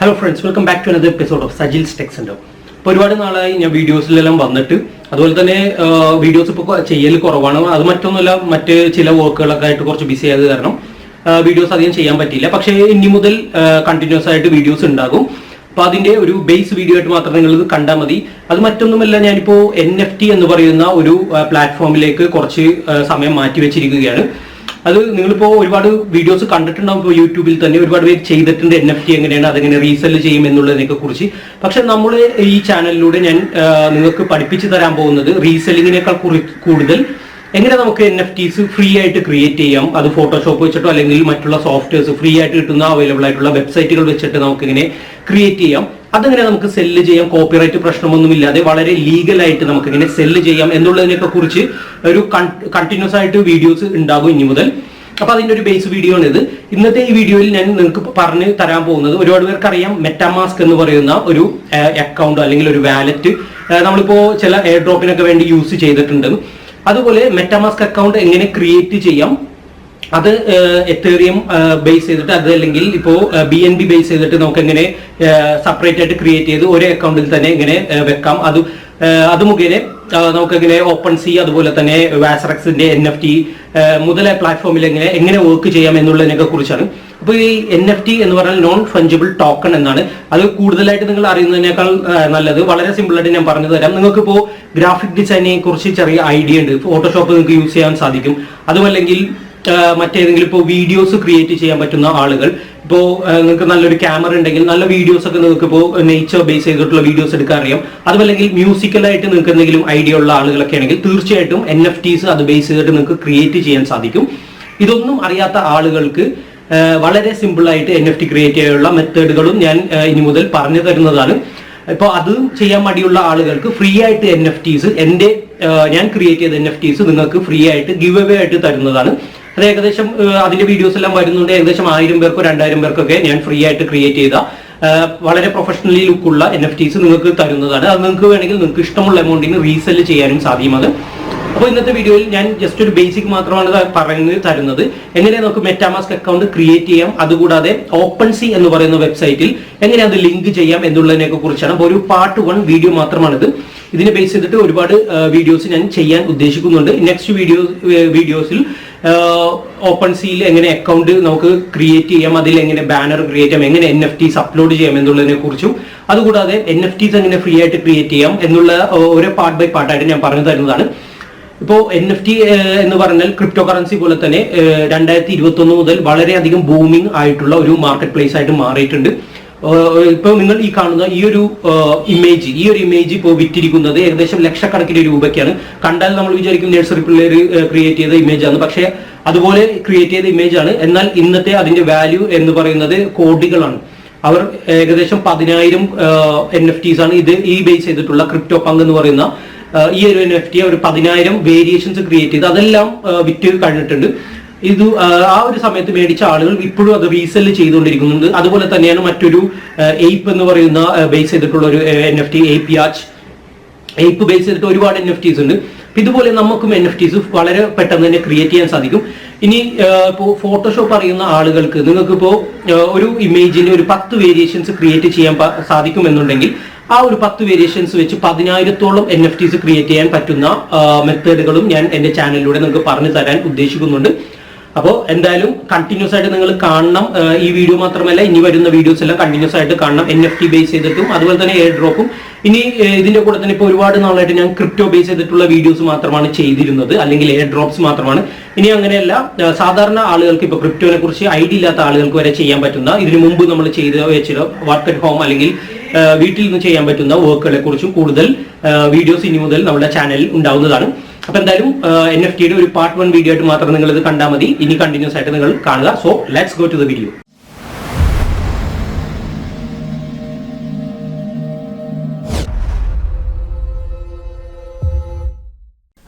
Hello friends, welcome back to another episode of Sajil's Tech Center. ഇപ്പോൾ ഒരുപാട് നാളായി ഞാൻ വീഡിയോസിലെല്ലാം വന്നിട്ട് അതുപോലെ തന്നെ വീഡിയോസ് ഇപ്പോൾ ചെയ്യൽ കുറവാണ്. അത് മറ്റൊന്നുമല്ല, മറ്റ് ചില വർക്കുകളൊക്കെ ആയിട്ട് കുറച്ച് ബിസി ആയത് കാരണം വീഡിയോസ് അധികം ചെയ്യാൻ പറ്റിയില്ല. പക്ഷേ ഇനി മുതൽ കണ്ടിന്യൂസ് ആയിട്ട് വീഡിയോസ് ഉണ്ടാകും. അപ്പോൾ അതിൻ്റെ ഒരു ബേസ് വീഡിയോ ആയിട്ട് മാത്രം നിങ്ങൾ ഇത് കണ്ടാൽ മതി. അത് മറ്റൊന്നുമല്ല, ഞാനിപ്പോൾ NFT എന്ന് പറയുന്ന ഒരു പ്ലാറ്റ്ഫോമിലേക്ക് കുറച്ച് സമയം മാറ്റി വെച്ചിരിക്കുകയാണ്. അത് നിങ്ങളിപ്പോൾ ഒരുപാട് വീഡിയോസ് കണ്ടിട്ടുണ്ടാകും. ഇപ്പോൾ യൂട്യൂബിൽ തന്നെ ഒരുപാട് പേര് ചെയ്തിട്ടുണ്ട് NFT എങ്ങനെയാണ്, അതെങ്ങനെ റീസെല് ചെയ്യും എന്നുള്ളതിനെ കുറിച്ച്. പക്ഷെ നമ്മൾ ഈ ചാനലിലൂടെ ഞാൻ നിങ്ങൾക്ക് പഠിപ്പിച്ചു തരാൻ പോകുന്നത് റീസെല്ലിങ്ങിനേക്കാൾ കൂടുതൽ എങ്ങനെ നമുക്ക് NFTs ഫ്രീ ആയിട്ട് ക്രിയേറ്റ് ചെയ്യാം. അത് ഫോട്ടോഷോപ്പ് വെച്ചിട്ടോ അല്ലെങ്കിൽ മറ്റുള്ള സോഫ്റ്റ്വെയർസ് ഫ്രീ ആയിട്ട് കിട്ടുന്ന അവൈലബിൾ ആയിട്ടുള്ള വെബ്സൈറ്റുകൾ വെച്ചിട്ട് നമുക്ക് ഇങ്ങനെ ക്രിയേറ്റ് ചെയ്യാം. അതെങ്ങനെ നമുക്ക് സെല്ല് ചെയ്യാം, കോപ്പിറൈറ്റ് പ്രശ്നമൊന്നുമില്ലാതെ വളരെ ലീഗലായിട്ട് നമുക്ക് ഇങ്ങനെ സെല്ല് ചെയ്യാം എന്നുള്ളതിനൊക്കെ കുറിച്ച് ഒരു കണ്ടിന്യൂസ് ആയിട്ട് വീഡിയോസ് ഉണ്ടാകും ഇനി മുതൽ. അപ്പൊ അതിന്റെ ഒരു ബേസ് വീഡിയോ ആണ് ഇത്. ഇന്നത്തെ ഈ വീഡിയോയിൽ ഞാൻ നിങ്ങൾക്ക് പറഞ്ഞു തരാൻ പോകുന്നത്, ഒരുപാട് പേർക്ക് അറിയാം metamask എന്ന് പറയുന്ന ഒരു അക്കൗണ്ട് അല്ലെങ്കിൽ ഒരു വാലറ്റ് നമ്മളിപ്പോ ചില എയർ ഡ്രോപ്പിനൊക്കെ വേണ്ടി യൂസ് ചെയ്തിട്ടുണ്ട്. അതുപോലെ metamask അക്കൗണ്ട് എങ്ങനെ ക്രിയേറ്റ് ചെയ്യാം, അത് എത്തേറിയം ബേസ് ചെയ്തിട്ട് അത് അല്ലെങ്കിൽ ഇപ്പോൾ BNB ബേസ് ചെയ്തിട്ട് നമുക്ക് എങ്ങനെ സെപ്പറേറ്റ് ആയിട്ട് ക്രിയേറ്റ് ചെയ്ത് ഒരേ അക്കൗണ്ടിൽ തന്നെ എങ്ങനെ വെക്കാം, അത് മുഖേന നമുക്കെങ്ങനെ Opensea അതുപോലെ തന്നെ വാസറക്സിന്റെ NFT മുതലായ പ്ലാറ്റ്ഫോമിൽ എങ്ങനെ വർക്ക് ചെയ്യാം എന്നുള്ളതിനൊക്കെ കുറിച്ചാണ്. അപ്പോൾ ഈ NFT എന്ന് പറഞ്ഞാൽ നോൺ ഫഞ്ചിബിൾ ടോക്കൺ എന്നാണ്. അത് കൂടുതലായിട്ട് നിങ്ങൾ അറിയുന്നതിനേക്കാൾ നല്ലത് വളരെ സിമ്പിൾ ആയിട്ട് ഞാൻ പറഞ്ഞു തരാം. നിങ്ങൾക്കിപ്പോൾ ഗ്രാഫിക് ഡിസൈനിനെ കുറിച്ച് ചെറിയ ഐഡിയ ഉണ്ട്, ഫോട്ടോഷോപ്പ് നിങ്ങൾക്ക് യൂസ് ചെയ്യാൻ സാധിക്കും. അതുമല്ലെങ്കിൽ മറ്റേതെങ്കിലും ഇപ്പോൾ വീഡിയോസ് ക്രിയേറ്റ് ചെയ്യാൻ പറ്റുന്ന ആളുകൾ, ഇപ്പോൾ നിങ്ങൾക്ക് നല്ലൊരു ക്യാമറ ഉണ്ടെങ്കിൽ നല്ല വീഡിയോസ് ഒക്കെ നിങ്ങൾക്ക് ഇപ്പോൾ നേച്ചർ ബേസ് ചെയ്തിട്ടുള്ള വീഡിയോസ് എടുക്കാൻ അറിയാം. അതുമല്ലെങ്കിൽ മ്യൂസിക്കലായിട്ട് നിങ്ങൾക്ക് എന്തെങ്കിലും ഐഡിയ ഉള്ള ആളുകളൊക്കെ ആണെങ്കിൽ തീർച്ചയായിട്ടും NFTs അത് ബേസ് ചെയ്തിട്ട് നിങ്ങൾക്ക് ക്രിയേറ്റ് ചെയ്യാൻ സാധിക്കും. ഇതൊന്നും അറിയാത്ത ആളുകൾക്ക് വളരെ സിമ്പിൾ ആയിട്ട് NFT ക്രിയേറ്റ് ചെയ്യാനുള്ള മെത്തേഡുകളും ഞാൻ ഇനി മുതൽ പറഞ്ഞു തരുന്നതാണ്. ഇപ്പോൾ അത് ചെയ്യാൻ മടിയുള്ള ആളുകൾക്ക് ഫ്രീ ആയിട്ട് NFTs ഞാൻ ക്രിയേറ്റ് ചെയ്ത NFTs നിങ്ങൾക്ക് ഫ്രീ ആയിട്ട് ഗിവ് അവേ ആയിട്ട് തരുന്നതാണ്. അത് ഏകദേശം അതിന്റെ വീഡിയോസ് എല്ലാം വരുന്നുണ്ട്. ഏകദേശം 1000 പേർക്കോ 2000 പേർക്കൊക്കെ ഞാൻ ഫ്രീ ആയിട്ട് ക്രിയേറ്റ് ചെയ്ത വളരെ പ്രൊഫഷണലി ലുക്കുള്ള NFTs നിങ്ങൾക്ക് തരുന്നതാണ്. അത് നിങ്ങൾക്ക് വേണമെങ്കിൽ നിങ്ങൾക്ക് ഇഷ്ടമുള്ള എമൗണ്ടിന് റീസെല് ചെയ്യാനും സാധ്യമാണ്. അപ്പോൾ ഇന്നത്തെ വീഡിയോയിൽ ഞാൻ ജസ്റ്റ് ഒരു ബേസിക് മാത്രമാണ് പറഞ്ഞു തരുന്നത്, എങ്ങനെ നമുക്ക് metamask അക്കൗണ്ട് ക്രിയേറ്റ് ചെയ്യാം, അതുകൂടാതെ Opensea എന്ന് പറയുന്ന വെബ്സൈറ്റിൽ എങ്ങനെ അത് ലിങ്ക് ചെയ്യാം എന്നുള്ളതിനെ കുറിച്ചാണ്. അപ്പോൾ ഒരു പാർട്ട് 1 വീഡിയോ മാത്രമാണിത്. ഇതിനെ ബേസ് ചെയ്തിട്ട് ഒരുപാട് വീഡിയോസ് ഞാൻ ചെയ്യാൻ ഉദ്ദേശിക്കുന്നുണ്ട്. നെക്സ്റ്റ് വീഡിയോസിൽ Opensea'യിൽ എങ്ങനെ അക്കൗണ്ട് നമുക്ക് ക്രിയേറ്റ് ചെയ്യാം, അതിൽ എങ്ങനെ ബാനർ ക്രിയേറ്റ് ചെയ്യാം, എങ്ങനെ NFTs അപ്ലോഡ് ചെയ്യാം എന്നുള്ളതിനെ കുറിച്ചും, അതുകൂടാതെ NFTs എങ്ങനെ ഫ്രീ ആയിട്ട് ക്രിയേറ്റ് ചെയ്യാം എന്നുള്ള ഓരോ പാർട്ട് ബൈ പാർട്ടായിട്ട് ഞാൻ പറഞ്ഞു തരുന്നതാണ്. ഇപ്പോൾ NFT എന്ന് പറഞ്ഞാൽ ക്രിപ്റ്റോ കറൻസി പോലെ തന്നെ 2021 മുതൽ വളരെയധികം ബൂമിംഗ് ആയിട്ടുള്ള ഒരു മാർക്കറ്റ് പ്ലേസ് ആയിട്ട് മാറിയിട്ടുണ്ട്. ഇപ്പോൾ നിങ്ങൾ ഈ കാണുന്ന ഈ ഒരു ഇമേജ് ഇപ്പോൾ വിറ്റിരിക്കുന്നത് ഏകദേശം ലക്ഷക്കണക്കിന് രൂപയ്ക്കാണ്. കണ്ടാൽ നമ്മൾ വിചാരിക്കും നഴ്സറി പിള്ളേർ ക്രിയേറ്റ് ചെയ്ത ഇമേജ് ആണ്, പക്ഷേ അതുപോലെ ക്രിയേറ്റ് ചെയ്ത ഇമേജ് ആണ്. എന്നാൽ ഇന്നത്തെ അതിന്റെ വാല്യൂ എന്ന് പറയുന്നത് കോടികളാണ്. അവർ ഏകദേശം 10,000 NFTs ആണ് ഈ ബേസ് ചെയ്തിട്ടുള്ള Cryptopunk എന്ന് പറയുന്ന ഈ ഒരു NFT ഒരു 10,000 വേരിയേഷൻസ് ക്രിയേറ്റ് ചെയ്ത് അതെല്ലാം വിറ്റ് കഴിഞ്ഞിട്ടുണ്ട്. ഇത് ആ ഒരു സമയത്ത് മേടിച്ച ആളുകൾ ഇപ്പോഴും അത് റീസെല് ചെയ്തുകൊണ്ടിരിക്കുന്നുണ്ട്. അതുപോലെ തന്നെയാണ് മറ്റൊരു എയ്പ്പ് എന്ന് പറയുന്ന ബേസ് ചെയ്തിട്ടുള്ള ഒരു NFT Yacht ബേസ് ചെയ്തിട്ട് ഒരുപാട് NFTs ഉണ്ട്. ഇതുപോലെ നമുക്കും NFTs വളരെ പെട്ടെന്ന് തന്നെ ക്രിയേറ്റ് ചെയ്യാൻ സാധിക്കും. ഇനി ഇപ്പോൾ ഫോട്ടോഷോപ്പ് അറിയുന്ന ആളുകൾക്ക് നിങ്ങൾക്കിപ്പോൾ ഒരു ഇമേജിന്റെ ഒരു 10 വേരിയേഷൻസ് ക്രിയേറ്റ് ചെയ്യാൻ സാധിക്കുമെന്നുണ്ടെങ്കിൽ ആ ഒരു 10 വേരിയേഷൻസ് വെച്ച് 10,000-ഓളം NFTs ക്രിയേറ്റ് ചെയ്യാൻ പറ്റുന്ന മെത്തേഡുകളും ഞാൻ എൻ്റെ ചാനലിലൂടെ നിങ്ങൾക്ക് പറഞ്ഞു തരാൻ ഉദ്ദേശിക്കുന്നുണ്ട്. അപ്പോൾ എന്തായാലും കണ്ടിന്യൂസ് ആയിട്ട് നിങ്ങൾ കാണണം. ഈ വീഡിയോ മാത്രമല്ല, ഇനി വരുന്ന വീഡിയോസ് എല്ലാം കണ്ടിന്യൂസ് ആയിട്ട് കാണണം. NFT ബേസ് ചെയ്തിട്ടും അതുപോലെ തന്നെ എയർ ഡ്രോപ്പും. ഇനി ഇതിന്റെ കൂടെ തന്നെ ഇപ്പോൾ ഒരുപാട് നാളായിട്ട് ഞാൻ ക്രിപ്റ്റോ ബേസ് ചെയ്തിട്ടുള്ള വീഡിയോസ് മാത്രമാണ് ചെയ്തിരുന്നത്, അല്ലെങ്കിൽ എയർ ഡ്രോപ്സ് മാത്രമാണ്. ഇനി അങ്ങനെയല്ല, സാധാരണ ആളുകൾക്ക് ഇപ്പോൾ ക്രിപ്റ്റോനെ കുറിച്ച് ഐഡിയ ഇല്ലാത്ത ആളുകൾക്ക് വരെ ചെയ്യാൻ പറ്റുന്ന, ഇതിനു മുമ്പ് നമ്മൾ ചെയ്ത് വെച്ചിട്ട് വർക്ക് അറ്റ് ഹോം അല്ലെങ്കിൽ വീട്ടിൽ നിന്ന് ചെയ്യാൻ പറ്റുന്ന വർക്കുകളെ കുറിച്ചും കൂടുതൽ വീഡിയോസ് ഇനി മുതൽ നമ്മുടെ ചാനലിൽ ഉണ്ടാവുന്നതാണ്. അപ്പൊ എന്തായാലും NFTയുടെ ഒരു പാർട്ട് 1 വീഡിയോ ആയിട്ട് മാത്രം നിങ്ങൾ ഇത് കണ്ടാൽ മതി. ഇനി കണ്ടിന്യൂസ് ആയിട്ട് നിങ്ങൾ കാണുക. So let's go to the video.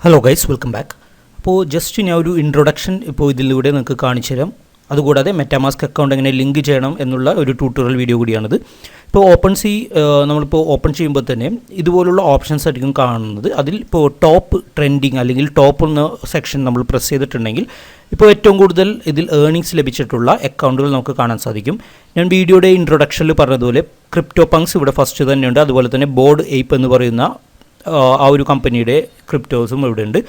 Hello guys, welcome back. അപ്പോൾ ജസ്റ്റ് ഞാൻ ഒരു ഇൻട്രൊഡക്ഷൻ ഇപ്പോൾ ഇതിലൂടെ നിങ്ങൾക്ക് കാണിച്ചു തരാം. അതുകൂടാതെ metamask അക്കൗണ്ട് എങ്ങനെ ലിങ്ക് ചെയ്യണം എന്നുള്ള ഒരു ട്യൂട്ടോറിയൽ വീഡിയോ കൂടിയാണിത്. ഇപ്പോൾ ഓപ്പൺസീ നമ്മളിപ്പോൾ ഓപ്പൺ ചെയ്യുമ്പോൾ തന്നെ ഇതുപോലുള്ള ഓപ്ഷൻസ് ആയിരിക്കും കാണുന്നത്. അതിൽ ഇപ്പോൾ ടോപ്പ് ട്രെൻഡിങ് അല്ലെങ്കിൽ ടോപ്പ് എന്ന സെക്ഷൻ നമ്മൾ പ്രസ് ചെയ്തിട്ടുണ്ടെങ്കിൽ ഇപ്പോൾ ഏറ്റവും കൂടുതൽ ഇതിൽ ഏർണിങ്സ് ലഭിച്ചിട്ടുള്ള അക്കൗണ്ടുകൾ നമുക്ക് കാണാൻ സാധിക്കും. ഞാൻ വീഡിയോയുടെ ഇൻട്രൊഡക്ഷനിൽ പറഞ്ഞതുപോലെ ക്രിപ്റ്റോപങ്ക്സ് ഇവിടെ ഫസ്റ്റ് തന്നെയുണ്ട്. അതുപോലെ തന്നെ ബോർഡ് എയ്പ്പ് എന്ന് പറയുന്ന ആ ഒരു കമ്പനിയുടെ ക്രിപ്റ്റോസും ഇവിടെ ഉണ്ട്.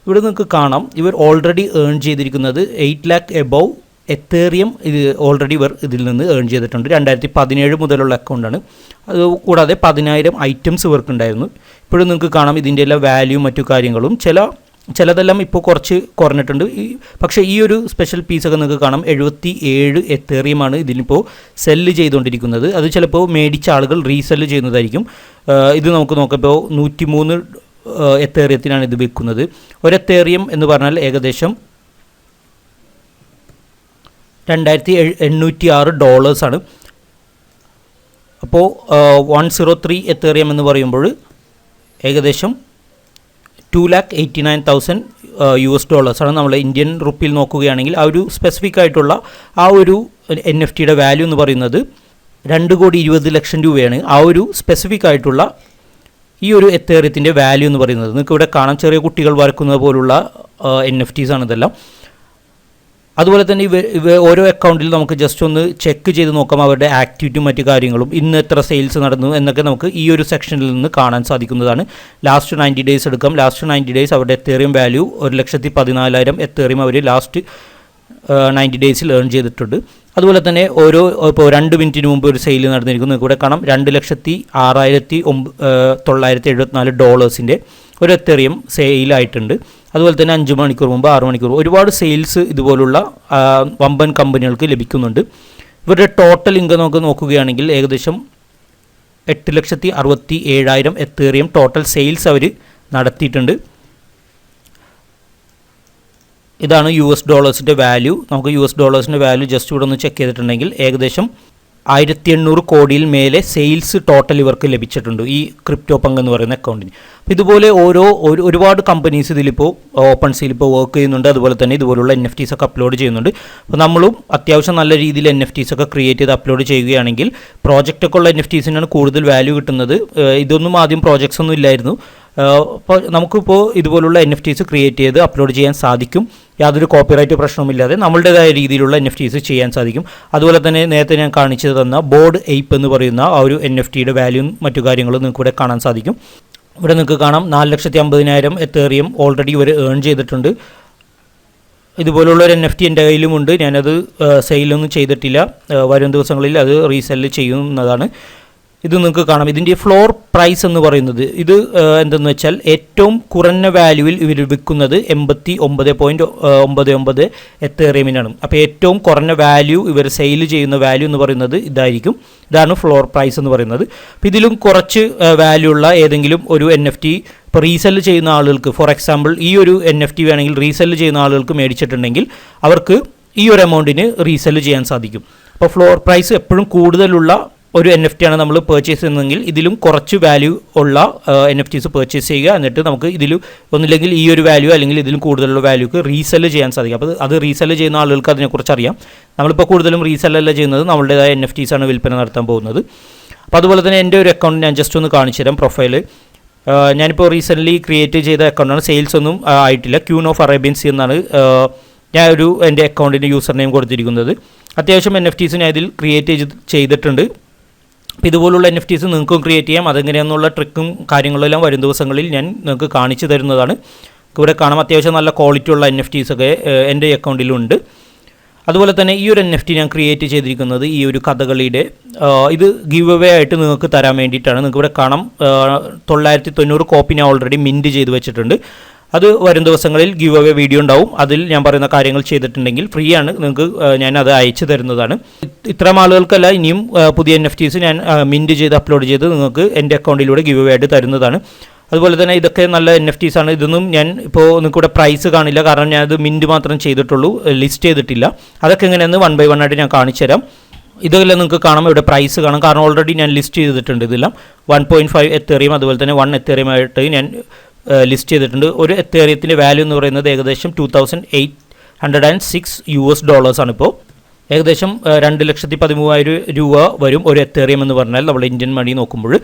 ഇവിടെ നിങ്ങൾക്ക് കാണാം ഇവർ ഓൾറെഡി ഏൺ ചെയ്തിരിക്കുന്നത് 8 lakh എബവ് എത്തേറിയം ഇത് ഓൾറെഡി ഇവർ ഇതിൽ നിന്ന് ഏൺ ചെയ്തിട്ടുണ്ട്. 2017 മുതലുള്ള അക്കൗണ്ടാണ്. അത് കൂടാതെ 10,000 ഐറ്റംസ് ഇവർക്കുണ്ടായിരുന്നു. ഇപ്പോഴും നിങ്ങൾക്ക് കാണാം ഇതിൻ്റെ എല്ലാ വാല്യൂ മറ്റു കാര്യങ്ങളും ചിലതെല്ലാം ഇപ്പോൾ കുറച്ച് കുറഞ്ഞിട്ടുണ്ട്. പക്ഷേ ഈ ഒരു സ്പെഷ്യൽ പീസൊക്കെ നിങ്ങൾക്ക് കാണാം 77 എത്തേറിയമാണ് ഇതിലിപ്പോൾ സെല്ല് ചെയ്തുകൊണ്ടിരിക്കുന്നത്. അത് ചിലപ്പോൾ മേടിച്ച ആളുകൾ റീസെല്ല് ചെയ്യുന്നതായിരിക്കും. ഇത് നമുക്ക് നോക്കാം. ഇപ്പോൾ 103 എത്തേറിയത്തിനാണ് ഇത് വിൽക്കുന്നത്. ഒരു എത്തേറിയം എന്ന് പറഞ്ഞാൽ ഏകദേശം $2,806 അപ്പോൾ 103 എത്തേറിയം എന്ന് പറയുമ്പോൾ ഏകദേശം $2,89,000 നമ്മൾ ഇന്ത്യൻ റുപ്പിയിൽ നോക്കുകയാണെങ്കിൽ ആ ഒരു സ്പെസിഫിക് ആയിട്ടുള്ള ആ ഒരു NFT വാല്യൂ എന്ന് പറയുന്നത് 2,20,00,000 രൂപയാണ്. ആ ഒരു സ്പെസിഫിക് ആയിട്ടുള്ള ഈ ഒരു എത്തേറിയത്തിൻ്റെ വാല്യൂ എന്ന് പറയുന്നത് നിങ്ങൾക്ക് ഇവിടെ കാണാം. ചെറിയ കുട്ടികൾ വരക്കുന്നത് പോലുള്ള NFTs ആണ് ഇതെല്ലാം. അതുപോലെ തന്നെ ഇവ ഓരോ അക്കൗണ്ടിൽ നമുക്ക് ജസ്റ്റ് ഒന്ന് ചെക്ക് ചെയ്ത് നോക്കാം അവരുടെ ആക്ടിവിറ്റിയും മറ്റു കാര്യങ്ങളും, ഇന്ന് എത്ര സെയിൽസ് നടന്നു എന്നൊക്കെ നമുക്ക് ഈ ഒരു സെക്ഷനിൽ നിന്ന് കാണാൻ സാധിക്കുന്നതാണ്. ലാസ്റ്റ് 90 ഡേയ്സ് എടുക്കാം. ലാസ്റ്റ് 90 ഡേയ്സ് അവരുടെ എത്തേറിയം വാല്യൂ 1,14,000 എത്തേറിയം അവർ ലാസ്റ്റ് 90 ഡേയ്സിൽ ഏൺ ചെയ്തിട്ടുണ്ട്. അതുപോലെ തന്നെ ഇപ്പോൾ 2 മിനിറ്റിന് മുമ്പ് ഒരു സെയിൽ നടന്നിരിക്കുന്നു. ഇവിടെ കാണാം $2,06,974 ഒരു എത്തേറിയം സെയിലായിട്ടുണ്ട്. അതുപോലെ തന്നെ 5 മണിക്കൂർ മുമ്പ് 6 മണിക്കൂർ ഒരുപാട് സെയിൽസ് ഇതുപോലുള്ള വമ്പൻ കമ്പനികൾക്ക് ലഭിക്കുന്നുണ്ട്. ഇവരുടെ ടോട്ടൽ ഇൻകം നമുക്ക് നോക്കുകയാണെങ്കിൽ ഏകദേശം 8,67,000 എത്തേറിയം ടോട്ടൽ സെയിൽസ് അവർ നടത്തിയിട്ടുണ്ട്. ഇതാണ് $. വാല്യൂ. നമുക്ക് $. വാല്യൂ ജസ്റ്റ് ഇവിടെ ഒന്ന് ചെക്ക് ചെയ്തിട്ടുണ്ടെങ്കിൽ ഏകദേശം 1,800 കോടിയിൽ മേലെ സെയിൽസ് ടോട്ടൽ ഇവർക്ക് ലഭിച്ചിട്ടുണ്ട് ഈ ക്രിപ്റ്റോപങ്ക് എന്ന് പറയുന്ന അക്കൗണ്ടിന്. അപ്പോൾ ഇതുപോലെ ഒരുപാട് കമ്പനീസ് ഇതിലിപ്പോൾ ഓപ്പൺസീൽ ഇപ്പോൾ വർക്ക് ചെയ്യുന്നുണ്ട്. അതുപോലെ തന്നെ ഇതുപോലുള്ള NFTs ഒക്കെ അപ്ലോഡ് ചെയ്യുന്നുണ്ട്. അപ്പോൾ നമ്മളും അത്യാവശ്യം നല്ല രീതിയിൽ NFTs ഒക്കെ ക്രിയേറ്റ് ചെയ്ത് അപ്ലോഡ് ചെയ്യുകയാണെങ്കിൽ പ്രോജക്റ്റൊക്കെ ഉള്ള NFTസിനാണ് കൂടുതൽ വാല്യൂ കിട്ടുന്നത്. ഇതൊന്നും ആദ്യം പ്രോജക്ട്സ് ഒന്നും ഇല്ലായിരുന്നു. അപ്പോൾ നമുക്കിപ്പോൾ ഇതുപോലുള്ള NFTs ക്രിയേറ്റ് ചെയ്ത് അപ്ലോഡ് ചെയ്യാൻ സാധിക്കും. യാതൊരു കോപ്പിറൈറ്റ് പ്രശ്നവുമില്ലാതെ നമ്മളുടേതായ രീതിയിലുള്ള NFTs ചെയ്യാൻ സാധിക്കും. അതുപോലെ തന്നെ നേരത്തെ ഞാൻ കാണിച്ചു തന്ന ബോർഡ് എയ്പ്പ് എന്ന് പറയുന്ന ആ ഒരു NFT വാല്യൂവും മറ്റു കാര്യങ്ങളും നിങ്ങൾക്ക് ഇവിടെ കാണാൻ സാധിക്കും. ഇവിടെ നിങ്ങൾക്ക് കാണാം 4,50,000 എത്തേറിയം ഓൾറെഡി ഇവർ ഏൺ ചെയ്തിട്ടുണ്ട്. ഇതുപോലുള്ള ഒരു NFT എൻ്റെ കയ്യിലുമുണ്ട്. ഞാനത് സെയിലൊന്നും ചെയ്തിട്ടില്ല. വരും ദിവസങ്ങളിൽ അത് റീസെല്ല് ചെയ്യുന്നതാണ്. ഇത് നിങ്ങൾക്ക് കാണാം. ഇതിൻ്റെ ഫ്ലോർ പ്രൈസ് എന്ന് പറയുന്നത് ഇത് എന്തെന്ന് വെച്ചാൽ ഏറ്റവും കുറഞ്ഞ വാല്യൂവിൽ ഇവർ വിൽക്കുന്നത് 89.99 എത്തേറിയമിനാണ്. അപ്പോൾ ഏറ്റവും കുറഞ്ഞ വാല്യൂ ഇവർ സെയിൽ ചെയ്യുന്ന വാല്യൂ എന്ന് പറയുന്നത് ഇതായിരിക്കും. ഇതാണ് ഫ്ലോർ പ്രൈസ് എന്ന് പറയുന്നത്. അപ്പോൾ ഇതിലും കുറച്ച് വാല്യൂ ഉള്ള ഏതെങ്കിലും ഒരു NFT ഇപ്പോൾ റീസെല്ല് ചെയ്യുന്ന ആളുകൾക്ക്, ഫോർ എക്സാമ്പിൾ ഈ ഒരു NFT വേണമെങ്കിൽ റീസെല്ല് ചെയ്യുന്ന ആളുകൾക്ക് മേടിച്ചിട്ടുണ്ടെങ്കിൽ അവർക്ക് ഈ ഒരു എമൗണ്ടിന് റീസെല്ല് ചെയ്യാൻ സാധിക്കും. അപ്പോൾ ഫ്ലോർ പ്രൈസ് എപ്പോഴും കൂടുതലുള്ള ഒരു NFT ആണ് നമ്മൾ പർച്ചേസ് ചെയ്യുന്നതെങ്കിൽ ഇതിലും കുറച്ച് വാല്യൂ ഉള്ള NFTs പർച്ചേസ് ചെയ്യുക. എന്നിട്ട് നമുക്ക് ഇതിൽ ഒന്നില്ലെങ്കിൽ ഈ ഒരു വാല്യൂ അല്ലെങ്കിൽ ഇതിലും കൂടുതലുള്ള വാല്യൂക്ക് റീസെല്ല് ചെയ്യാൻ സാധിക്കും. അപ്പോൾ അത് റീസെല്ല് ചെയ്യുന്ന ആളുകൾക്ക് അതിനെക്കുറിച്ച് അറിയാം. നമ്മളിപ്പോൾ കൂടുതലും റീസെല്ലല്ല ചെയ്യുന്നത്, നമ്മളുടേതായ NFTs ആണ് വിൽപ്പന നടത്താൻ പോകുന്നത്. അപ്പോൾ അതുപോലെ തന്നെ എൻ്റെ ഒരു അക്കൗണ്ട് ഞാൻ ജസ്റ്റ് ഒന്ന് കാണിച്ചു തരാം. പ്രൊഫൈൽ ഞാനിപ്പോൾ റീസെൻ്റ്ലി ക്രിയേറ്റ് ചെയ്ത അക്കൗണ്ടാണ്. സെയിൽസ് ഒന്നും ആയിട്ടില്ല. ക്യൂൻ ഓഫ് അറേബ്യൻസി എന്നാണ് ഞാൻ എൻ്റെ അക്കൗണ്ടിൻ്റെ യൂസർ നെയിം കൊടുത്തിരിക്കുന്നത്. അത്യാവശ്യം NFTs ഞാൻ ഇതിൽ ക്രിയേറ്റ് ചെയ്തിട്ടുണ്ട്. അപ്പോൾ ഇതുപോലുള്ള NFTs നിങ്ങൾക്കും ക്രിയേറ്റ് ചെയ്യാം. അതെങ്ങനെയാണെന്നുള്ള ട്രിക്കും കാര്യങ്ങളെല്ലാം വരും ദിവസങ്ങളിൽ ഞാൻ നിങ്ങൾക്ക് കാണിച്ചു തരുന്നതാണ്. ഇവിടെ കാണാം അത്യാവശ്യം നല്ല ക്വാളിറ്റി ഉള്ള NFTs ഒക്കെ എൻ്റെ അക്കൗണ്ടിലുണ്ട്. അതുപോലെ തന്നെ ഈ ഒരു NFT ഞാൻ ക്രിയേറ്റ് ചെയ്തിരിക്കുന്നത് ഈ ഒരു കഥകളിയുടെ ഇത് ഗിവ് അവേ ആയിട്ട് നിങ്ങൾക്ക് തരാൻ വേണ്ടിയിട്ടാണ്. നിങ്ങൾക്ക് ഇവിടെ കാണാം 990 കോപ്പി ഞാൻ ഓൾറെഡി മിൻറ്റ് ചെയ്ത് വെച്ചിട്ടുണ്ട്. അത് വരും ദിവസങ്ങളിൽ ഗിവ് അവേ വീഡിയോ ഉണ്ടാവും. അതിൽ ഞാൻ പറയുന്ന കാര്യങ്ങൾ ചെയ്തിട്ടുണ്ടെങ്കിൽ ഫ്രീ ആണ്, നിങ്ങൾക്ക് ഞാൻ അത് അയച്ചു തരുന്നതാണ്. ഇത്തരം ആളുകൾക്കല്ല, ഇനിയും പുതിയ NFTs ഞാൻ മിൻറ്റ് ചെയ്ത് അപ്ലോഡ് ചെയ്ത് നിങ്ങൾക്ക് എൻ്റെ അക്കൗണ്ടിലൂടെ ഗിവ് അവേ ആയിട്ട് തരുന്നതാണ്. അതുപോലെ തന്നെ ഇതൊക്കെ നല്ല NFTs ആണ്. ഇതൊന്നും ഞാൻ ഇപ്പോൾ നിങ്ങൾക്ക് ഇവിടെ പ്രൈസ് കാണില്ല, കാരണം ഞാനത് മിൻറ്റ് മാത്രം ചെയ്തിട്ടുള്ളൂ, ലിസ്റ്റ് ചെയ്തിട്ടില്ല. അതൊക്കെ എങ്ങനെയെന്ന് 1 by 1 ആയിട്ട് ഞാൻ കാണിച്ചു തരാം. ഇതെല്ലാം നിങ്ങൾക്ക് കാണാം, ഇവിടെ പ്രൈസ് കാണാം, കാരണം ഓൾറെഡി ഞാൻ ലിസ്റ്റ് ചെയ്തിട്ടുണ്ട്. ഇതെല്ലാം 1.5 എത്തേറിയം അതുപോലെ തന്നെ 1 എത്തേറിയം ആയിട്ട് ഞാൻ ലിസ്റ്റ് ചെയ്തിട്ടുണ്ട്. ഒരു എത്തേറിയത്തിൻ്റെ വാല്യൂ എന്ന് പറയുന്നത് ഏകദേശം $2,806 ആണ് ഇപ്പോൾ ഏകദേശം 2,13,000 രൂപ വരും ഒരു എത്തേറിയം എന്ന് പറഞ്ഞാൽ നമ്മൾ ഇന്ത്യൻ മണി നോക്കുമ്പോൾ.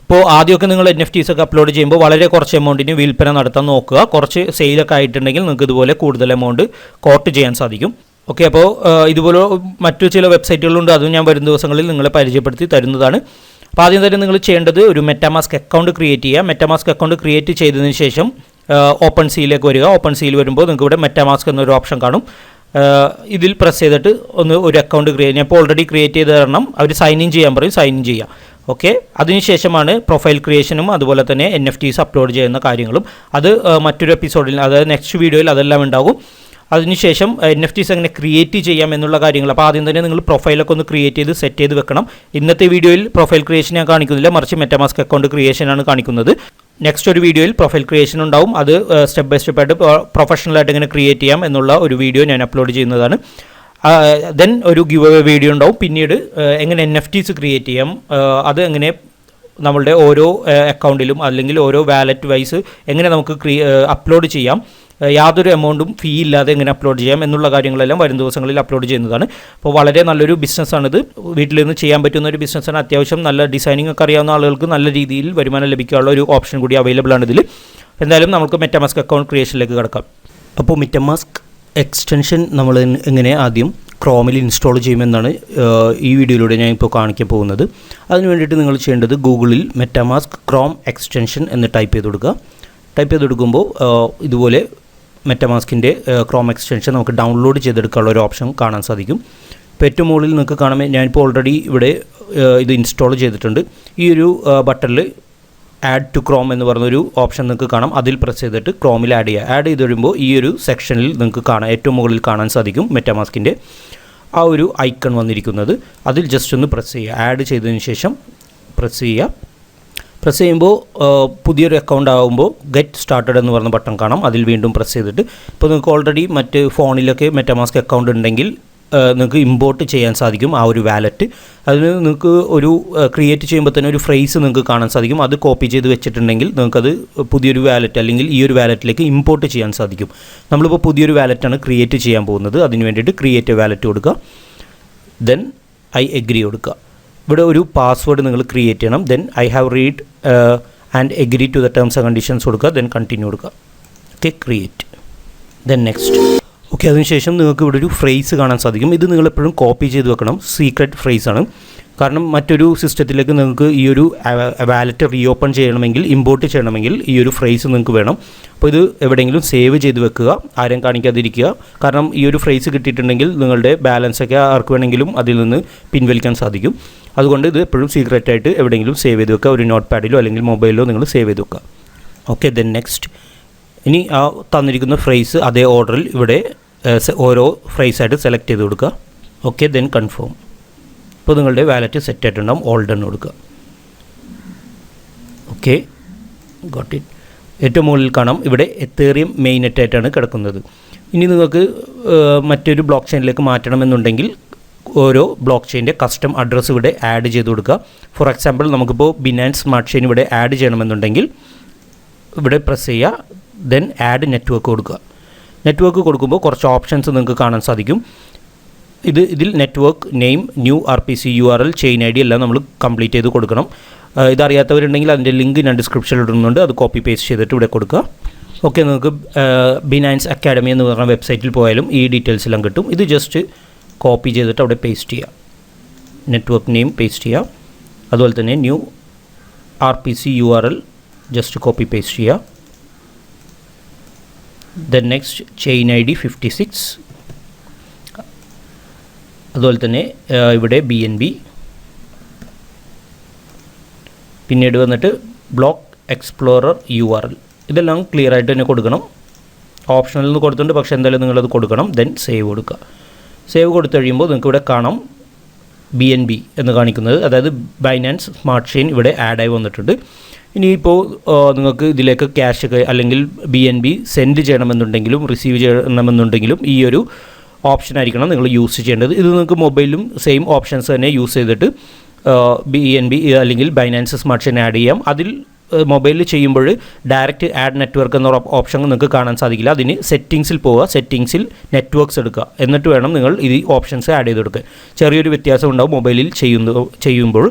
ഇപ്പോൾ ആദ്യമൊക്കെ നിങ്ങൾ NFTs ഒക്കെ അപ്ലോഡ് ചെയ്യുമ്പോൾ വളരെ കുറച്ച് എമൗണ്ടിന് വിൽപ്പന നടത്താൻ നോക്കുക. കുറച്ച് സെയിലൊക്കെ ആയിട്ടുണ്ടെങ്കിൽ നിങ്ങൾക്ക് ഇതുപോലെ കൂടുതൽ എമൗണ്ട് കോട്ട് ചെയ്യാൻ സാധിക്കും. ഓക്കെ, അപ്പോൾ ഇതുപോലെ മറ്റു ചില വെബ്സൈറ്റുകളുണ്ട്, അതും ഞാൻ വരും ദിവസങ്ങളിൽ നിങ്ങളെ പരിചയപ്പെടുത്തി തരുന്നതാണ്. അപ്പോൾ ആദ്യം തന്നെ നിങ്ങൾ ചെയ്യേണ്ടത് ഒരു മെറ്റാമാസ്ക് അക്കൗണ്ട് ക്രിയേറ്റ് ചെയ്യുക. മെറ്റാമാസ്ക് അക്കൗണ്ട് ക്രിയേറ്റ് ചെയ്തതിന് ശേഷം ഓപ്പൺസീയിലേക്ക് വരിക. ഓപ്പൺസീയിൽ വരുമ്പോൾ നിങ്ങൾക്ക് ഇവിടെ മെറ്റാമാസ്ക് എന്നൊരു ഓപ്ഷൻ കാണും. ഇതിൽ പ്രസ് ചെയ്തിട്ട് ഒരു അക്കൗണ്ട് ക്രിയേറ്റ് ഞാൻ ഇപ്പോൾ ഓൾറെഡി ക്രിയേറ്റ് ചെയ്ത് തരണം. അവർ സൈൻ ഇൻ ചെയ്യാൻ പറയും, സൈൻ ഇൻ ചെയ്യുക. ഓക്കെ, അതിനുശേഷമാണ് പ്രൊഫൈൽ ക്രിയേഷനും അതുപോലെ തന്നെ NFTs അപ്ലോഡ് ചെയ്യുന്ന കാര്യങ്ങളും. അത് മറ്റൊരു എപ്പിസോഡിൽ, അതായത് നെക്സ്റ്റ് വീഡിയോയിൽ അതെല്ലാം ഉണ്ടാകും. അതിനുശേഷം NFTs എങ്ങനെ ക്രിയേറ്റ് ചെയ്യാം എന്നുള്ള കാര്യങ്ങൾ. അപ്പോൾ ആദ്യം തന്നെ നിങ്ങൾ പ്രൊഫൈലൊക്കെ ഒന്ന് ക്രിയേറ്റ് ചെയ്ത് സെറ്റ് ചെയ്ത് വെക്കണം. ഇന്നത്തെ വീഡിയോയിൽ പ്രൊഫൈൽ ക്രിയേഷൻ ഞാൻ കാണിക്കുന്നില്ല, മറിച്ച് മെറ്റാമാസ്ക് അക്കൗണ്ട് ക്രിയേഷനാണ് കാണിക്കുന്നത്. നെക്സ്റ്റ് ഒരു വീഡിയോയിൽ പ്രൊഫൈൽ ക്രിയേഷൻ ഉണ്ടാവും. അത് സ്റ്റെപ്പ് ബൈ സ്റ്റെപ്പ് ആയിട്ട് പ്രൊഫഷണലായിട്ട് എങ്ങനെ ക്രിയേറ്റ് ചെയ്യാം എന്നുള്ള ഒരു വീഡിയോ ഞാൻ അപ്ലോഡ് ചെയ്യുന്നതാണ്. ദെൻ ഒരു ഗിവ് അവേ വീഡിയോ ഉണ്ടാവും. പിന്നീട് എങ്ങനെ NFTs ക്രിയേറ്റ് ചെയ്യാം, അത് എങ്ങനെ നമ്മളുടെ ഓരോ അക്കൗണ്ടിലും അല്ലെങ്കിൽ ഓരോ വാലറ്റ് വൈസ് എങ്ങനെ നമുക്ക് അപ്ലോഡ് ചെയ്യാം, യാതൊരു എമൗണ്ടും ഫീ ഇല്ലാതെ എങ്ങനെ അപ്ലോഡ് ചെയ്യാം എന്നുള്ള കാര്യങ്ങളെല്ലാം വരും ദിവസങ്ങളിൽ അപ്ലോഡ് ചെയ്യുന്നതാണ്. അപ്പോൾ വളരെ നല്ലൊരു ബിസിനസ്സാണിത്. വീട്ടിൽ നിന്ന് ചെയ്യാൻ പറ്റുന്ന ഒരു ബിസിനസ്സാണ്. അത്യാവശ്യം നല്ല ഡിസൈനിങ് ഒക്കെ അറിയാവുന്ന ആളുകൾക്ക് നല്ല രീതിയിൽ വരുമാനം ലഭിക്കാനുള്ള ഒരു ഓപ്ഷൻ കൂടി അവൈലബിൾ ആണ് ഇതിൽ. എന്തായാലും നമുക്ക് മെറ്റാമാസ്ക് അക്കൗണ്ട് ക്രിയേഷനിലേക്ക് കിടക്കാം. അപ്പോൾ മെറ്റാമാസ്ക് എക്സ്റ്റൻഷൻ നമ്മൾ എങ്ങനെ ആദ്യം ക്രോമിൽ ഇൻസ്റ്റാൾ ചെയ്യുമെന്നാണ് ഈ വീഡിയോയിലൂടെ ഞാൻ ഇപ്പോൾ കാണിക്കാൻ പോകുന്നത്. അതിന് വേണ്ടിയിട്ട് നിങ്ങൾ ചെയ്യേണ്ടത് ഗൂഗിളിൽ മെറ്റാമാസ്ക് ക്രോം എക്സ്റ്റൻഷൻ എന്ന് ടൈപ്പ് ചെയ്ത് കൊടുക്കുക. ടൈപ്പ് ചെയ്തെടുക്കുമ്പോൾ ഇതുപോലെ മെറ്റാമാസ്കിൻ്റെ ക്രോം എക്സ്റ്റൻഷൻ നമുക്ക് ഡൗൺലോഡ് ചെയ്തെടുക്കാനുള്ള ഒരു ഓപ്ഷൻ കാണാൻ സാധിക്കും. ഇപ്പോൾ ഏറ്റവും മുകളിൽ നിങ്ങൾക്ക് കാണാൻ, ഞാനിപ്പോൾ ഓൾറെഡി ഇവിടെ ഇത് ഇൻസ്റ്റാൾ ചെയ്തിട്ടുണ്ട്. ഈ ഒരു ബട്ടണിൽ ആഡ് ടു ക്രോം എന്ന് പറഞ്ഞൊരു ഓപ്ഷൻ നിങ്ങൾക്ക് കാണാം. അതിൽ പ്രസ് ചെയ്തിട്ട് ക്രോമിൽ ആഡ് ചെയ്യുക. ആഡ് ചെയ്ത് കഴിയുമ്പോൾ ഈ ഒരു സെക്ഷനിൽ നിങ്ങൾക്ക് കാണാം, ഏറ്റവും മുകളിൽ കാണാൻ സാധിക്കും മെറ്റാമാസ്കിൻ്റെ ആ ഒരു ഐക്കൺ വന്നിരിക്കുന്നത്. അതിൽ ജസ്റ്റ് ഒന്ന് പ്രസ് ചെയ്യുക. ആഡ് ചെയ്തതിന് ശേഷം പ്രസ് ചെയ്യുക. പ്രസ് ചെയ്യുമ്പോൾ പുതിയൊരു അക്കൗണ്ട് ആകുമ്പോൾ ഗെറ്റ് സ്റ്റാർട്ടഡ് എന്ന് പറഞ്ഞ ബട്ടൺ കാണാം. അതിൽ വീണ്ടും പ്രസ് ചെയ്തിട്ട്, ഇപ്പോൾ നിങ്ങൾക്ക് ഓൾറെഡി മറ്റ് ഫോണിലൊക്കെ മെറ്റാമാസ്ക് അക്കൗണ്ട് ഉണ്ടെങ്കിൽ നിങ്ങൾക്ക് ഇമ്പോർട്ട് ചെയ്യാൻ സാധിക്കും ആ ഒരു വാലറ്റ്. അതിന് നിങ്ങൾക്ക് ഒരു ക്രിയേറ്റ് ചെയ്യുമ്പോൾ തന്നെ ഒരു ഫ്രേസ് നിങ്ങൾക്ക് കാണാൻ സാധിക്കും. അത് കോപ്പി ചെയ്ത് വെച്ചിട്ടുണ്ടെങ്കിൽ നിങ്ങൾക്കത് പുതിയൊരു വാലറ്റ് അല്ലെങ്കിൽ ഈ ഒരു വാലറ്റിലേക്ക് ഇമ്പോർട്ട് ചെയ്യാൻ സാധിക്കും. നമ്മളിപ്പോൾ പുതിയൊരു വാലറ്റാണ് ക്രിയേറ്റ് ചെയ്യാൻ പോകുന്നത്. അതിന് വേണ്ടിയിട്ട് ക്രിയേറ്റ് വാലറ്റ് കൊടുക്കുക. ദെൻ ഐ എഗ്രി കൊടുക്കുക. ഇവിടെ ഒരു പാസ്വേഡ് നിങ്ങൾ ക്രിയേറ്റ് ചെയ്യണം. Then I have read and agree to the terms and conditions കൊടുക്കുക. ദെൻ കണ്ടിന്യൂ കൊടുക്കുക. Okay, create. Then next. Okay, അതിനുശേഷം നിങ്ങൾക്ക് ഇവിടെ ഒരു ഫ്രേസ് കാണാൻ സാധിക്കും. ഇത് നിങ്ങളെപ്പോഴും കോപ്പി ചെയ്ത് വെക്കണം. സീക്രട്ട് ഫ്രേസ് ആണ്. കാരണം മറ്റൊരു സിസ്റ്റത്തിലേക്ക് നിങ്ങൾക്ക് ഈ ഒരു വാലറ്റ് റീഓപ്പൺ ചെയ്യണമെങ്കിൽ, ഇമ്പോർട്ട് ചെയ്യണമെങ്കിൽ ഈ ഒരു ഫ്രേസ് നിങ്ങൾക്ക് വേണം. അപ്പോൾ ഇത് എവിടെയെങ്കിലും സേവ് ചെയ്ത് വെക്കുക, ആരും കാണിക്കാതിരിക്കുക. കാരണം ഈ ഒരു ഫ്രേസ് കിട്ടിയിട്ടുണ്ടെങ്കിൽ നിങ്ങളുടെ ബാലൻസൊക്കെ ആർക്ക് വേണമെങ്കിലും അതിൽ നിന്ന് പിൻവലിക്കാൻ സാധിക്കും. അതുകൊണ്ട് ഇത് എപ്പോഴും സീക്രറ്റായിട്ട് എവിടെയെങ്കിലും സേവ് ചെയ്ത് വെക്കുക. ഒരു നോട്ട് പാഡിലോ അല്ലെങ്കിൽ മൊബൈലിലോ നിങ്ങൾ സേവ് ചെയ്ത് വെക്കുക. Okay, then next. ഇനി ആ തന്നിരിക്കുന്ന ഫ്രേസ് അതേ ഓർഡറിൽ ഇവിടെ ഓരോ ഫ്രേസായിട്ട് സെലക്ട് ചെയ്ത് കൊടുക്കുക. Okay, then confirm. ഇപ്പോൾ നിങ്ങളുടെ വാലറ്റ് സെറ്റ് ആയിട്ടുണ്ടാകും. ഓൾ ഡൺ കൊടുക്കുക. Okay, got it. ഏറ്റവും മുകളിൽ കാണാം ഇവിടെ എത്തേറിയം മെയിൻ നെറ്റായിട്ടാണ് കിടക്കുന്നത്. ഇനി നിങ്ങൾക്ക് മറ്റൊരു ബ്ലോക്ക് ചെയിനിലേക്ക് മാറ്റണമെന്നുണ്ടെങ്കിൽ ഓരോ ബ്ലോക്ക് ചെയിൻ്റെ കസ്റ്റം അഡ്രസ്സ് ഇവിടെ ആഡ് ചെയ്ത് കൊടുക്കുക. ഫോർ എക്സാമ്പിൾ നമുക്കിപ്പോൾ ബിനാൻസ് സ്മാർട്ട്ചെയിൻ ഇവിടെ ആഡ് ചെയ്യണമെന്നുണ്ടെങ്കിൽ ഇവിടെ പ്രസ് ചെയ്യുക. ദെൻ ആഡ് നെറ്റ്വർക്ക് കൊടുക്കുക. നെറ്റ്വർക്ക് കൊടുക്കുമ്പോൾ കുറച്ച് ഓപ്ഷൻസ് നിങ്ങൾക്ക് കാണാൻ സാധിക്കും. ഇതിൽ network name, new RPC URL, chain ID എല്ലാം നമ്മൾ കംപ്ലീറ്റ് ചെയ്ത് കൊടുക്കണം. ഇതറിയാത്തവരുണ്ടെങ്കിൽ അതിൻ്റെ ലിങ്ക് ഞാൻ ഡിസ്ക്രിപ്ഷനിൽ ഇടുന്നുണ്ട്. അത് കോപ്പി പേസ്റ്റ് ചെയ്തിട്ട് ഇവിടെ കൊടുക്കുക. ഓക്കെ, നിങ്ങൾക്ക് ബിനാൻസ് അക്കാഡമി എന്ന് പറഞ്ഞ വെബ്സൈറ്റിൽ പോയാലും ഈ ഡീറ്റെയിൽസ് എല്ലാം കിട്ടും. ഇത് ജസ്റ്റ് കോപ്പി ചെയ്തിട്ട് അവിടെ പേസ്റ്റ് ചെയ്യുക. നെറ്റ്വർക്ക് നെയിം പേസ്റ്റ് ചെയ്യുക. അതുപോലെ തന്നെ new RPC URL just copy paste ചെയ്യുക. Then next chain ID 56. അതുപോലെ തന്നെ ഇവിടെ BNB. പിന്നീട് വന്നിട്ട് ബ്ലോക്ക് എക്സ്പ്ലോറർ URL. ഇതെല്ലാം ക്ലിയർ ആയിട്ട് തന്നെ കൊടുക്കണം. ഓപ്ഷനിൽ നിന്ന് കൊടുത്തിട്ടുണ്ട്, പക്ഷേ എന്തായാലും നിങ്ങളത് കൊടുക്കണം. ദെൻ സേവ് കൊടുക്കുക. സേവ് കൊടുത്തു കഴിയുമ്പോൾ നിങ്ങൾക്ക് ഇവിടെ കാണാം BNB എന്ന് കാണിക്കുന്നത്, അതായത് ബൈനാൻസ് സ്മാർട്ട് ചെയിൻ ഇവിടെ ആഡായി വന്നിട്ടുണ്ട്. ഇനിയിപ്പോൾ നിങ്ങൾക്ക് ഇതിലേക്ക് ക്യാഷ് അല്ലെങ്കിൽ BNB സെൻഡ് ചെയ്യണമെന്നുണ്ടെങ്കിലും റിസീവ് ചെയ്യണമെന്നുണ്ടെങ്കിലും ഈ ഒരു ഓപ്ഷൻ ആയിരിക്കണം നിങ്ങൾ യൂസ് ചെയ്യേണ്ടത്. ഇത് നിങ്ങൾക്ക് മൊബൈലിലും സെയിം ഓപ്ഷൻസ് തന്നെ യൂസ് ചെയ്തിട്ട് BNB അല്ലെങ്കിൽ ബൈനാൻസ് സ്മാർട്ട് ചെയിൻ ആഡ് ചെയ്യാം. അതിൽ മൊബൈലിൽ ചെയ്യുമ്പോൾ ഡയറക്റ്റ് ആഡ് നെറ്റ്വർക്ക് എന്ന ഓപ്ഷൻ നിങ്ങൾക്ക് കാണാൻ സാധിക്കില്ല. അതിന് സെറ്റിങ്സിൽ പോവുക, സെറ്റിങ്സിൽ നെറ്റ്വർക്ക്സ് എടുക്കുക, എന്നിട്ട് വേണം നിങ്ങൾ ഈ ഓപ്ഷൻസ് ആഡ് ചെയ്തെടുക്കുക. ചെറിയൊരു വ്യത്യാസം ഉണ്ടാവും മൊബൈലിൽ ചെയ്യുമ്പോൾ.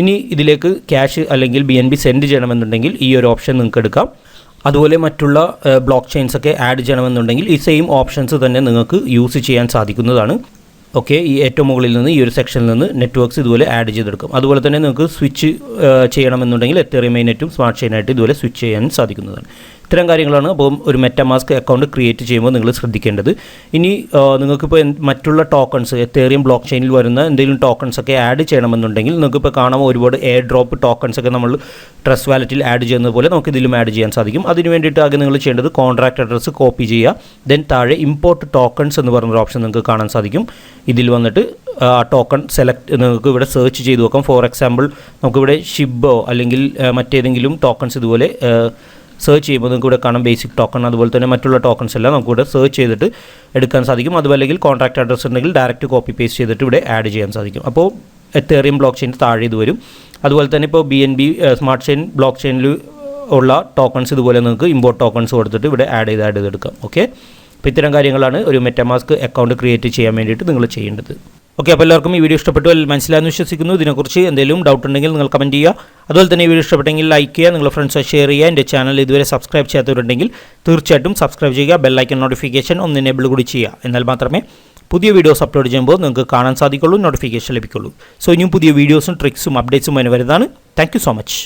ഇനി ഇതിലേക്ക് ക്യാഷ് അല്ലെങ്കിൽ BNB സെൻഡ് ചെയ്യണമെന്നുണ്ടെങ്കിൽ ഈ ഒരു ഓപ്ഷൻ നിങ്ങൾക്ക് എടുക്കാം. അതുപോലെ മറ്റുള്ള ബ്ലോക്ക് ചെയിൻസൊക്കെ ആഡ് ചെയ്യണമെന്നുണ്ടെങ്കിൽ ഈ സെയിം ഓപ്ഷൻസ് തന്നെ നിങ്ങൾക്ക് യൂസ് ചെയ്യാൻ സാധിക്കുന്നതാണ്. ഓക്കെ, ഈ ഏറ്റവും മുകളിൽ നിന്ന് ഈ ഒരു സെക്ഷനിൽ നിന്ന് നെറ്റ്വർക്ക്സ് ഇതുപോലെ ആഡ് ചെയ്തെടുക്കും. അതുപോലെ തന്നെ നിങ്ങൾക്ക് സ്വിച്ച് ചെയ്യണമെന്നുണ്ടെങ്കിൽ എത്തേറിയം മെയിനെറ്റും സ്മാർട്ട് ചെയിനായിട്ട് ഇതുപോലെ സ്വിച്ച് ചെയ്യാൻ സാധിക്കുന്നതാണ്. ഇത്തരം കാര്യങ്ങളാണ് അപ്പം ഒരു മെറ്റാമാസ്ക് അക്കൗണ്ട് ക്രിയേറ്റ് ചെയ്യുമ്പോൾ നിങ്ങൾ ശ്രദ്ധിക്കേണ്ടത്. ഇനി നിങ്ങൾക്കിപ്പോൾ മറ്റുള്ള ടോക്കൺസ് എത്തേറിയം ബ്ലോക്ക് ചെയിനിൽ വരുന്ന എന്തെങ്കിലും ടോക്കൺസ് ഒക്കെ ആഡ് ചെയ്യണമെന്നുണ്ടെങ്കിൽ നിങ്ങൾക്കിപ്പോൾ കാണാൻ ഒരുപാട് എയർ ഡ്രോപ്പ് ടോക്കൺസ് ഒക്കെ നമ്മൾ ട്രസ്റ്റ് വാലറ്റിൽ ആഡ് ചെയ്യുന്നത് പോലെ നമുക്ക് ഇതിലും ആഡ് ചെയ്യാൻ സാധിക്കും. അതിന് വേണ്ടിയിട്ട് ആകെ നിങ്ങൾ ചെയ്യേണ്ടത് കോൺട്രാക്ട് അഡ്രസ്സ് കോപ്പി ചെയ്യുക. ദെൻ താഴെ ഇമ്പോർട്ട് ടോക്കൺസ് എന്ന് പറഞ്ഞൊരു ഓപ്ഷൻ നിങ്ങൾക്ക് കാണാൻ സാധിക്കും. ഇതിൽ വന്നിട്ട് ആ ടോക്കൺ സെലക്ട് നിങ്ങൾക്ക് ഇവിടെ സെർച്ച് ചെയ്ത് നോക്കാം. ഫോർ എക്സാമ്പിൾ നമുക്കിവിടെ ഷിബോ അല്ലെങ്കിൽ മറ്റേതെങ്കിലും ടോക്കൺസ് ഇതുപോലെ സെർച്ച് ചെയ്യുമ്പോൾ നിങ്ങൾക്ക് ഇവിടെ കാണാം ബേസിക് ടോക്കൺ, അതുപോലെ തന്നെ മറ്റുള്ള ടോക്കൺസ് എല്ലാം നമുക്ക് ഇവിടെ സെർച്ച് ചെയ്തിട്ട് എടുക്കാൻ സാധിക്കും. അതുമല്ലെങ്കിൽ കോൺട്രാക്ട് അഡ്രസ്സ് ഉണ്ടെങ്കിൽ ഡയറക്റ്റ് കോപ്പി പേസ്റ്റ് ചെയ്തിട്ട് ഇവിടെ ആഡ് ചെയ്യാൻ സാധിക്കും. അപ്പോൾ എത്തേറിയം ബ്ലോക്ക് ചെയിൻ താഴെ ഇത് വരും. അതുപോലെ തന്നെ ഇപ്പോൾ BNB സ്മാർട്ട് ചെയിൻ ബ്ലോക്ക് ചെയിനിൽ ഉള്ള ടോക്കൺസ് ഇതുപോലെ നിങ്ങൾക്ക് ഇമ്പോർട്ട് ടോക്കൺസ് കൊടുത്തിട്ട് ഇവിടെ ആഡ് ചെയ്തെടുക്കാം. ഓക്കെ, അപ്പോൾ ഇത്തരം കാര്യങ്ങളാണ് ഒരു മെറ്റാമാസ്ക് അക്കൗണ്ട് ക്രിയേറ്റ് ചെയ്യാൻ വേണ്ടിയിട്ട് നിങ്ങൾ ചെയ്യേണ്ടത്. ഓക്കെ, അപ്പോൾ എല്ലാവർക്കും ഈ വീഡിയോ ഇഷ്ടപ്പെട്ടു, മനസ്സിലായെന്ന് വിശ്വസിക്കുന്നു. ഇതിനെക്കുറിച്ച് എന്തെങ്കിലും ഡൗട്ട് ഉണ്ടെങ്കിൽ നിങ്ങൾ കമൻറ്റ് ചെയ്യുക. അതുപോലെ തന്നെ ഈ വീഡിയോ ഇഷ്ടപ്പെട്ടെങ്കിൽ ലൈക്ക് ചെയ്യുക, നിങ്ങളുടെ ഫ്രണ്ട്സ് ഷെയർ ചെയ്യുക. എൻ്റെ ചാനൽ ഇതുവരെ സബ്സ്ക്രൈബ് ചെയ്യാത്തവരുണ്ടെങ്കിൽ തീർച്ചയായിട്ടും സബ്സ്ക്രൈബ് ചെയ്യുക. ബെല്ലൈക്കൺ നോട്ടിഫിക്കേഷൻ ഒന്ന് എനേബിൾ കൂടി ചെയ്യുക. എന്നാൽ മാത്രമേ പുതിയ വീഡിയോസ് അപ്ലോഡ് ചെയ്യുമ്പോൾ നിങ്ങൾക്ക് കാണാൻ സാധിക്കുള്ളൂ, നോട്ടിഫിക്കേഷൻ ലഭിക്കുള്ളൂ. സോ ഇനിയും പുതിയ വീഡിയോസും ട്രിക്സും അപ്ഡേറ്റ്സും അതിന് വരുന്നതാണ്. Thank you so much.